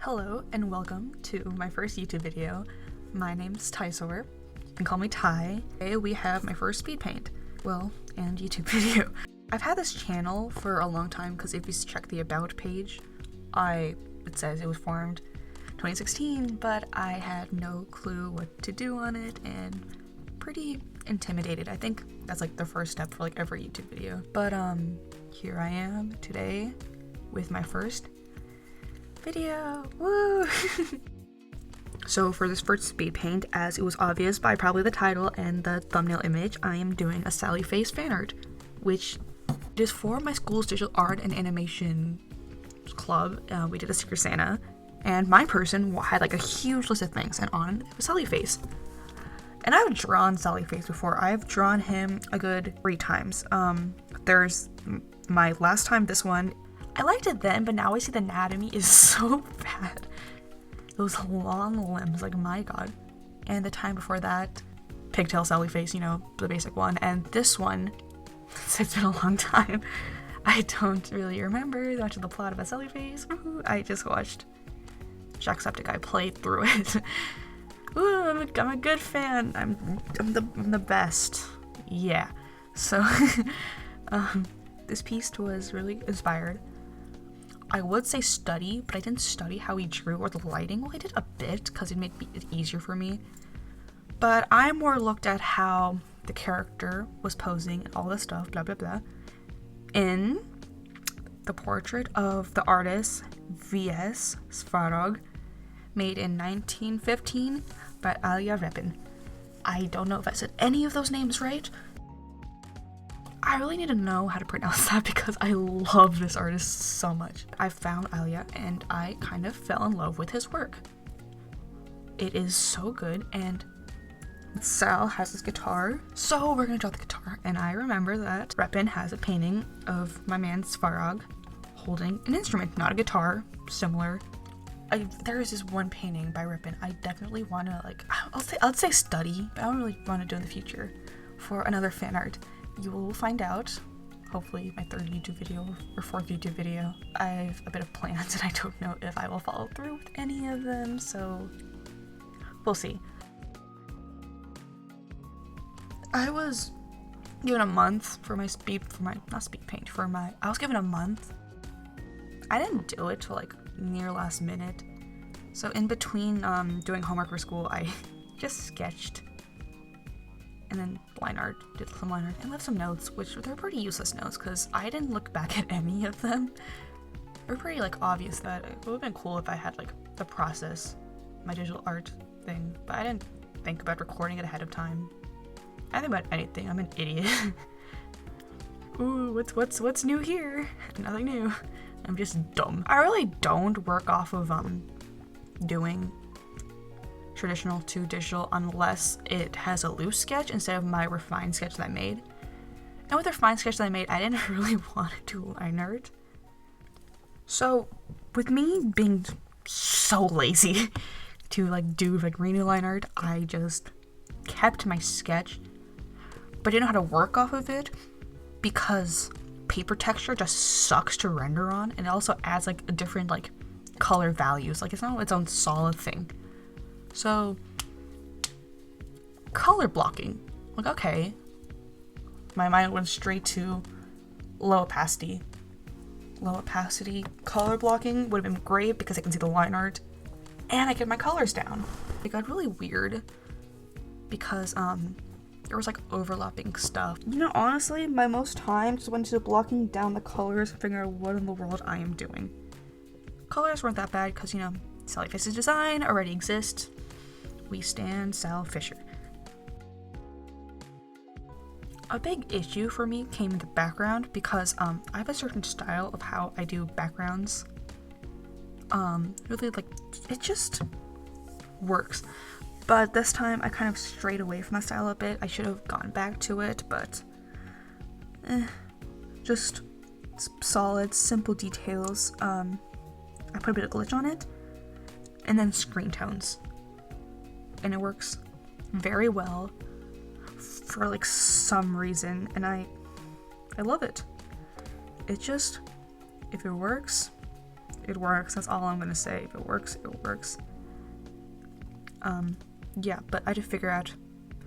Hello and welcome to my first YouTube video. My name's Tysaur. You can call me Ty. Today we have my first Speedpaint, and YouTube video. I've had this channel for a long time because if you check the About page, it says it was formed 2016, but I had no clue what to do on it and pretty intimidated. I think that's like the first step for like every YouTube video. But here I am today with my first video. Woo! So for this first speed paint, as it was obvious by probably the title and the thumbnail image, I am doing a Sally Face fan art, which is for my school's digital art and animation club. We did a Secret Santa, and my person had like a huge list of things, and on it was Sally Face. And I've drawn Sally Face before. I've drawn him a good 3 times. There's my last time, this one. I liked it then, but now I see the anatomy is so bad. Those long limbs, like my god. And the time before that, pigtail Sally Face, you know, the basic one. And this one, it's been a long time. I don't really remember much of the plot of a Sally Face. I just watched Jacksepticeye play through it. Ooh, I'm a good fan. I'm the best. Yeah. So, this piece was really inspired. I would say study, but I didn't study how he drew or the lighting. Well, I did a bit because it made it easier for me. But I more looked at how the character was posing and all this stuff, blah, blah, blah, in the portrait of the artist V.S. Svarog, made in 1915 by Alia Repin. I don't know if I said any of those names right. I really need to know how to pronounce that because I love this artist so much. I found Alia and I kind of fell in love with his work. It is so good, and Sal has his guitar, so we're gonna draw the guitar. And I remember that Repin has a painting of my man Svarog holding an instrument, not a guitar, similar. There is this one painting by Repin I definitely want to I'll say study, but I don't really want to do in the future for another fan art. You will find out, hopefully my 3rd YouTube video or 4th YouTube video. I have a bit of plans and I don't know if I will follow through with any of them, so we'll see. I was given a month for my I was given a month. I didn't do it till like near last minute. So in between doing homework for school, I just sketched and then did some line art and left some notes, which they're pretty useless notes because I didn't look back at any of them. They're pretty like obvious that it would have been cool if I had like the process, my digital art thing, but I didn't think about recording it ahead of time. I think about anything. I'm an idiot. Ooh, what's new here? Nothing new. I'm just dumb. I really don't work off of doing traditional to digital unless it has a loose sketch instead of my refined sketch that I made. And with the refined sketch that I made, I didn't really want to do line art. So with me being so lazy to do renew line art, I just kept my sketch, but I didn't know how to work off of it because paper texture just sucks to render on, and it also adds a different color values. It's not its own solid thing. So color blocking, okay, my mind went straight to low opacity color blocking would have been great because I can see the line art and I get my colors down. It got really weird because there was overlapping stuff. Honestly, my most time just went to blocking down the colors and figuring out what in the world I am doing. Colors weren't that bad because, Sally Face's design already exists. We stand Sal Fisher. A big issue for me came in the background because I have a certain style of how I do backgrounds. Really, it just works. But this time I kind of strayed away from that style a bit. I should have gone back to it, but just solid, simple details. I put a bit of glitch on it, and then screen tones. And it works very well for some reason, and I love it. It just, if it works, it works. That's all I'm gonna say. If it works, it works. Yeah, but I had to figure out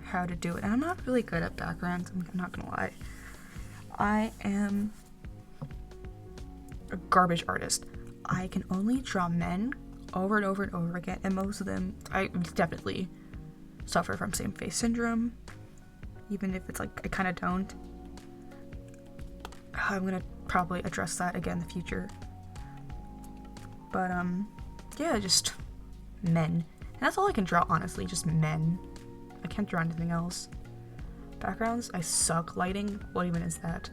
how to do it. And I'm not really good at backgrounds, I'm not gonna lie. I am a garbage artist. I can only draw men over and over and over again, and most of them, I definitely suffer from same face syndrome, even if it's like I kind of don't. I'm gonna probably address that again in the future. But yeah, just men. And that's all I can draw, honestly, just men. I can't draw anything else. Backgrounds, I suck. Lighting, what even is that?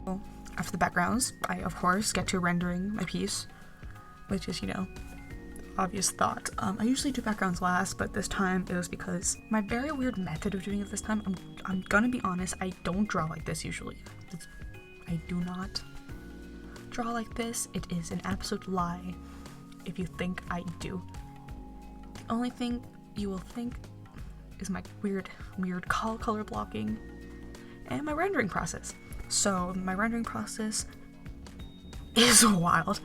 Well, after the backgrounds, I of course get to rendering my piece, which is, you know, obvious thought. I usually do backgrounds last, but this time it was because my very weird method of doing it this time, I'm gonna be honest, I don't draw like this usually. I do not draw like this. It is an absolute lie if you think I do. The only thing you will think is my weird color blocking and my rendering process. So my rendering process is wild.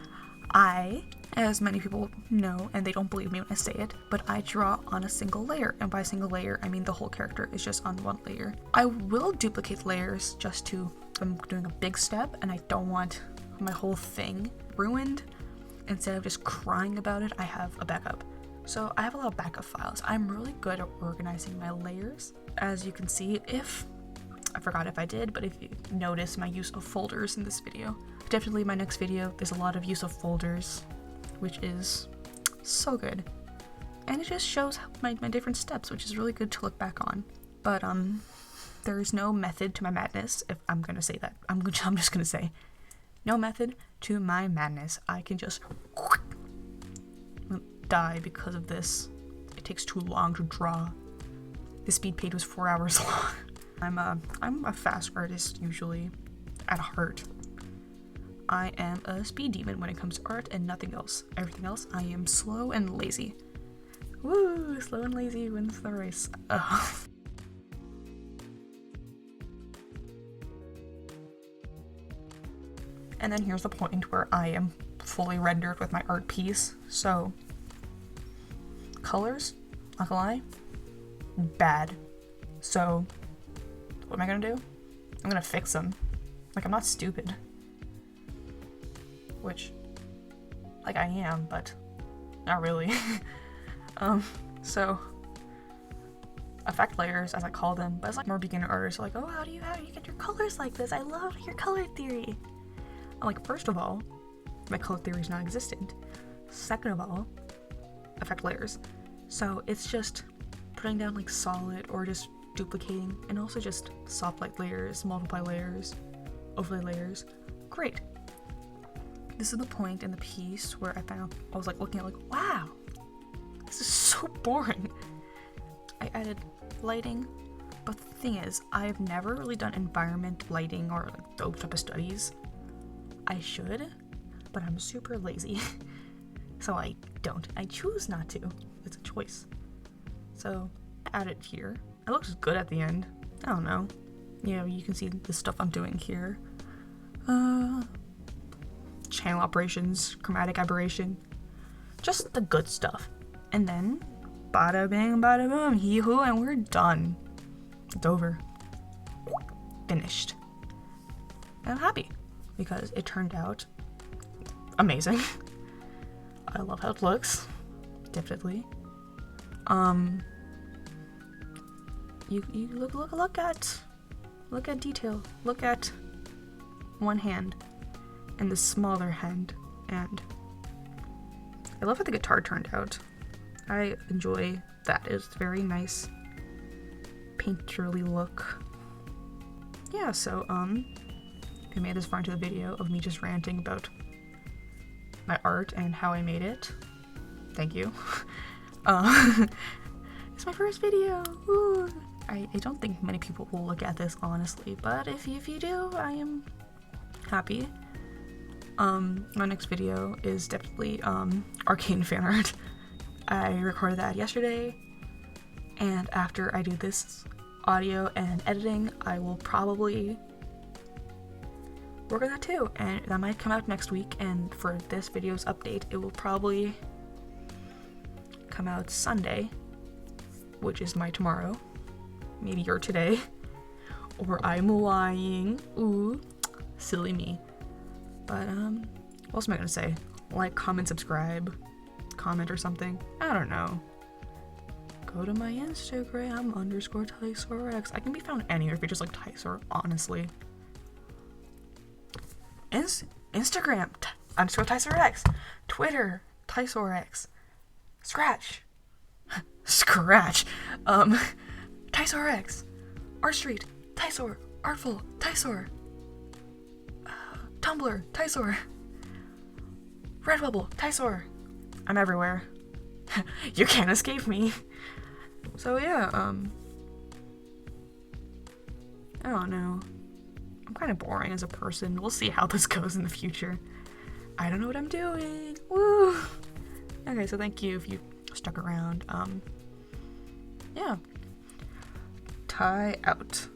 As many people know, and they don't believe me when I say it, but I draw on a single layer, and by single layer, I mean the whole character is just on one layer. I will duplicate layers just to, if I'm doing a big step and I don't want my whole thing ruined, instead of just crying about it, I have a backup. So I have a lot of backup files. I'm really good at organizing my layers. As you can see, I forgot if I did, but if you notice my use of folders in this video, definitely my next video, there's a lot of use of folders, which is so good. And it just shows my different steps, which is really good to look back on. But there is no method to my madness, if I'm gonna say that. I'm just gonna say, no method to my madness. I can just die because of this. It takes too long to draw. The speed paint was 4 hours long. I'm a fast artist usually, at heart. I am a speed demon when it comes to art and nothing else. Everything else, I am slow and lazy. Woo! Slow and lazy wins the race. And then here's the point where I am fully rendered with my art piece. So, colors, not gonna lie, bad. So, what am I gonna do? I'm gonna fix them. Like, I'm not stupid. Which, like, I am, but not really. So, effect layers, as I call them, but it's like more beginner artists are like, oh, how do you get your colors like this? I love your color theory. I'm like, first of all, my color theory is non-existent. Second of all, effect layers. So it's just putting down like solid or just duplicating, and also just soft light layers, multiply layers, overlay layers. Great. This is the point in the piece where I was like looking at like, wow, this is so boring. I added lighting, but the thing is, I've never really done environment lighting or like those type of studies. I should, but I'm super lazy. So I don't. I choose not to. It's a choice. So add it here. It looks good at the end. I don't know. You know, you can see the stuff I'm doing here. Channel operations, chromatic aberration, just the good stuff. And then, bada bing, bada boom, hee hoo, and we're done. It's over. Finished. And I'm happy because it turned out amazing. I love how it looks. Definitely. You look at detail. Look at one hand and the smaller hand, and I love how the guitar turned out. I enjoy that. It's very nice painterly look. Yeah, so if you made this far into the video of me just ranting about my art and how I made it, thank you. It's my first video. Woo. I don't think many people will look at this honestly, but if you do, I am happy. My next video is definitely arcane fan art. I recorded that yesterday. And after I do this audio and editing, I will probably work on that too, and that might come out next week. And for this video's update, it will probably come out Sunday, which is my tomorrow. Maybe your today. Or I'm lying. Ooh, silly me. But what else am I gonna say? Like, comment, subscribe, comment or something. I don't know. Go to my Instagram _TysorX. I can be found anywhere if you just like Tysor, honestly. Instagram _TysorX. Twitter TysorX. Scratch. TysorX. Art Street Tysor. Artful Tysor. Tumblr Tysor. Redbubble Tysor. I'm everywhere. You can't escape me. So yeah, I don't know. I'm kind of boring as a person. We'll see how this goes in the future. I don't know what I'm doing. Woo! Okay, so thank you if you stuck around. Yeah. Ty out.